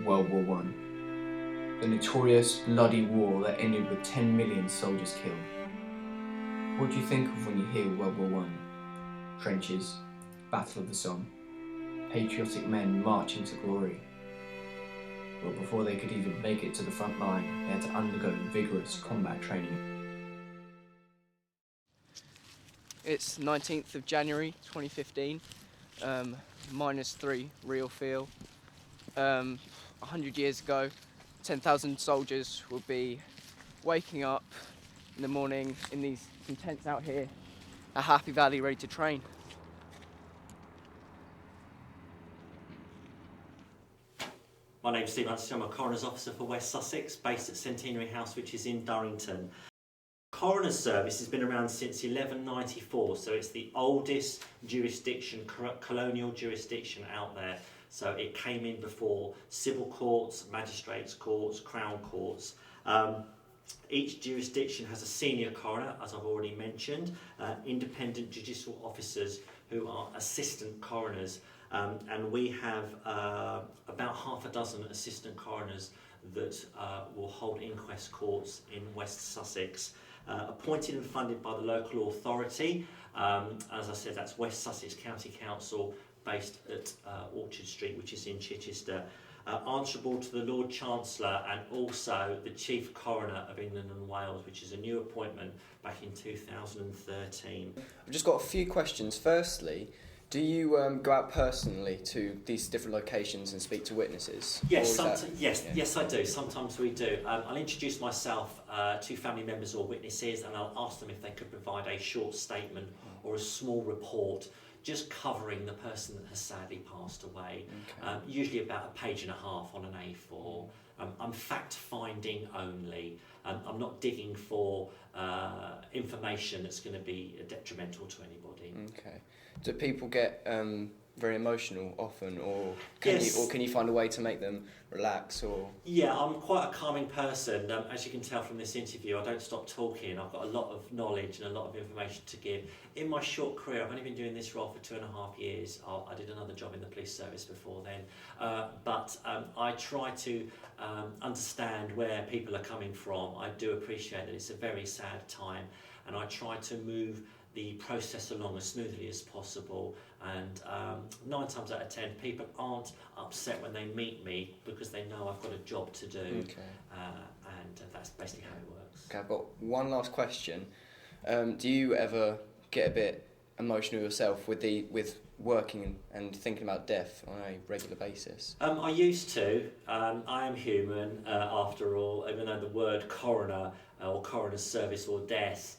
World War One, the notorious bloody war that ended with 10 million soldiers killed. What do you think of when you hear World War One? Trenches, Battle of the Somme, patriotic men marching to glory. Well, before they could even make it to the front line, they had to undergo vigorous combat training. It's 19th of January 2015, -3 real feel. 100 years ago, 10,000 soldiers would be waking up in the morning in these tents out here at Happy Valley, ready to train. My name's Steve Hutchison. I'm a Coroner's Officer for West Sussex, based at Centenary House, which is in Durrington. Coroner's Service has been around since 1194, so it's the oldest jurisdiction, colonial jurisdiction out there. So it came in before civil courts, magistrates' courts, crown courts. Each jurisdiction has a senior coroner, as I've already mentioned, independent judicial officers who are assistant coroners. And we have about half a dozen assistant coroners that will hold inquest courts in West Sussex, appointed and funded by the local authority. As I said, that's West Sussex County Council, based at Orchard Street, which is in Chichester. Answerable to the Lord Chancellor and also the Chief Coroner of England and Wales, which is a new appointment back in 2013. I've just got a few questions. Firstly, do you go out personally to these different locations and speak to witnesses? Yes, yes, I do. Sometimes we do. I'll introduce myself to family members or witnesses, and I'll ask them if they could provide a short statement or a small report just covering the person that has sadly passed away. Okay. Usually about a page and a half on an A4. I'm fact-finding only. I'm not digging for information that's going to be detrimental to anybody. Okay. Do people get very emotional often, or yes. can you find a way to make them relax? Or yeah, I'm quite a calming person. As you can tell from this interview, I don't stop talking. I've got a lot of knowledge and a lot of information to give. In my short career, I've only been doing this role for 2.5 years. I did another job in the police service before then, but I try to understand where people are coming from. I do appreciate that it's a very sad time, and I try to move the process along as smoothly as possible, and 9 times out of 10 people aren't upset when they meet me because they know I've got a job to do. Okay. And that's basically how it works. Okay, I've got one last question. Do you ever get a bit emotional yourself with working and thinking about death on a regular basis? I used to. I am human after all, even though the word coroner or coroner's service or death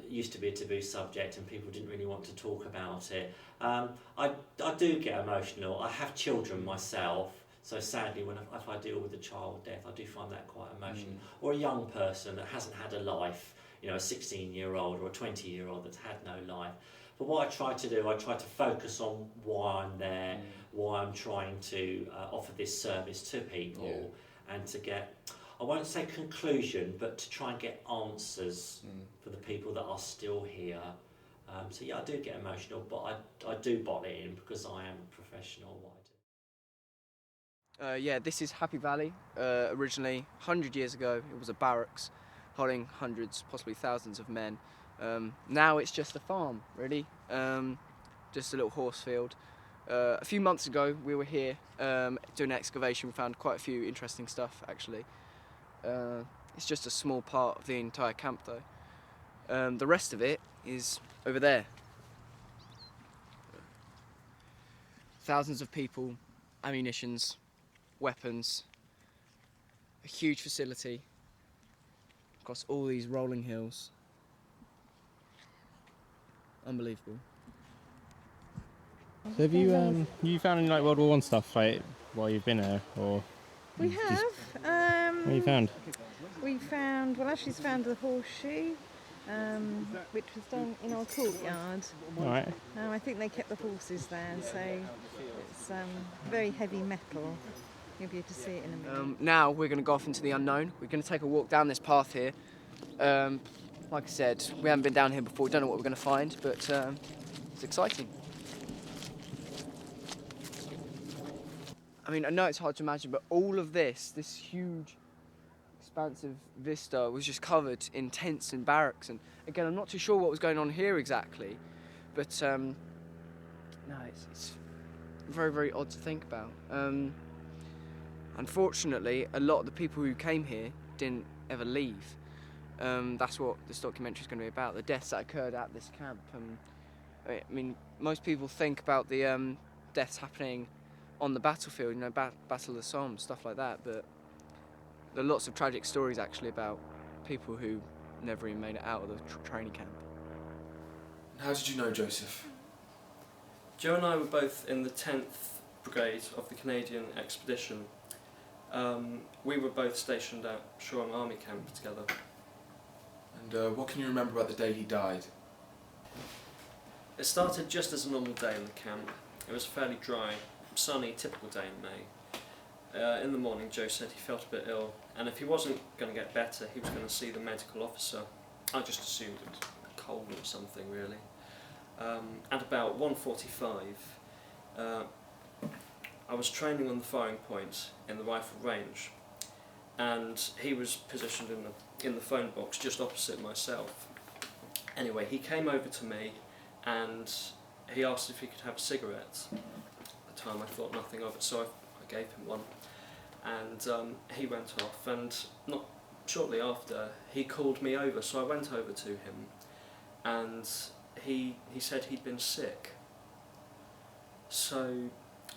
used to be a taboo subject and people didn't really want to talk about it. I do get emotional. I have children myself, so sadly if I deal with a child death, I do find that quite emotional. Or a young person that hasn't had a life, a 16-year-old or a 20-year-old that's had no life. But what I try to do, I try to focus on why I'm there, why I'm trying to offer this service to people, and to get, I won't say conclusion, but to try and get answers for the people that are still here. So yeah, I do get emotional, but I do bottle it in because I am a professional. Yeah, this is Happy Valley. Originally, 100 years ago, it was a barracks holding hundreds, possibly thousands of men. Now it's just a farm, really. Just a little horse field. A few months ago, we were here doing an excavation. We found quite a few interesting stuff, actually. It's just a small part of the entire camp, though. The rest of it is over there. Thousands of people, ammunitions, weapons, a huge facility across all these rolling hills. Unbelievable. So have you found any World War One stuff while you've been here, or? We have. What have you found? We found Ashley's found the horseshoe, which was done in our courtyard. All right. I think they kept the horses there, so it's very heavy metal. You'll be able to see it in a minute. Now we're going to go off into the unknown. We're going to take a walk down this path here. Like I said, we haven't been down here before. We don't know what we're going to find, but it's exciting. I mean, I know it's hard to imagine, but all of this huge, expansive vista was just covered in tents and barracks. And again, I'm not too sure what was going on here exactly, but no, it's very, very odd to think about. Unfortunately, a lot of the people who came here didn't ever leave. That's what this documentary is going to be about, the deaths that occurred at this camp. I mean, most people think about the deaths happening on the battlefield, you know, Battle of the Somme, stuff like that, but there are lots of tragic stories actually about people who never even made it out of the training camp. How did you know Joseph? Joe and I were both in the 10th Brigade of the Canadian Expedition. We were both stationed at Shoreham Army Camp together. And what can you remember about the day he died? It started just as a normal day in the camp. It was a fairly dry, sunny, typical day in May. In the morning, Joe said he felt a bit ill, and if he wasn't going to get better, he was going to see the medical officer. I just assumed it was a cold or something, really. At about 1:45, I was training on the firing point in the rifle range, and he was positioned in the phone box just opposite myself. Anyway, he came over to me and he asked if he could have a cigarette. At the time I thought nothing of it, so I gave him one, and he went off, and not shortly after he called me over, so I went over to him, and he said he'd been sick. So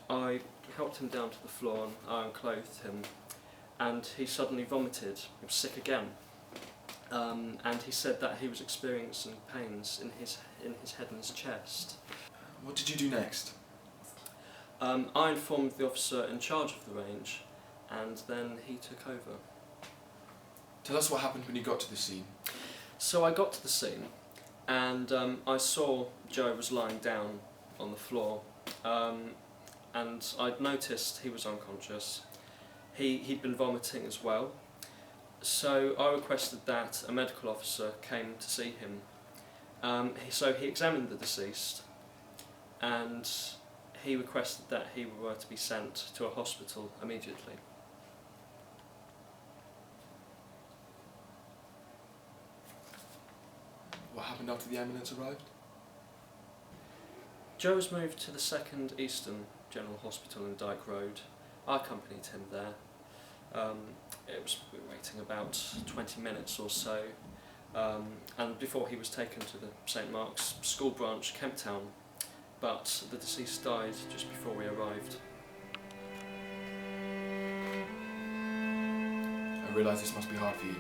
I helped him down to the floor and I unclothed him, and he suddenly vomited. He was sick again, and he said that he was experiencing pains in his head and his chest. What did you do next? I informed the officer in charge of the range, and then he took over. Tell us what happened when you got to the scene. So I got to the scene, and I saw Joe was lying down on the floor, and I'd noticed he was unconscious. He'd been vomiting as well, so I requested that a medical officer came to see him. So he examined the deceased, and he requested that he were to be sent to a hospital immediately. What happened after the ambulance arrived? Joe was moved to the 2nd Eastern General Hospital in Dyke Road. I accompanied him there. We were waiting about 20 minutes or so, and before he was taken to the St Mark's School Branch, Kemptown, but the deceased died just before we arrived. I realise this must be hard for you.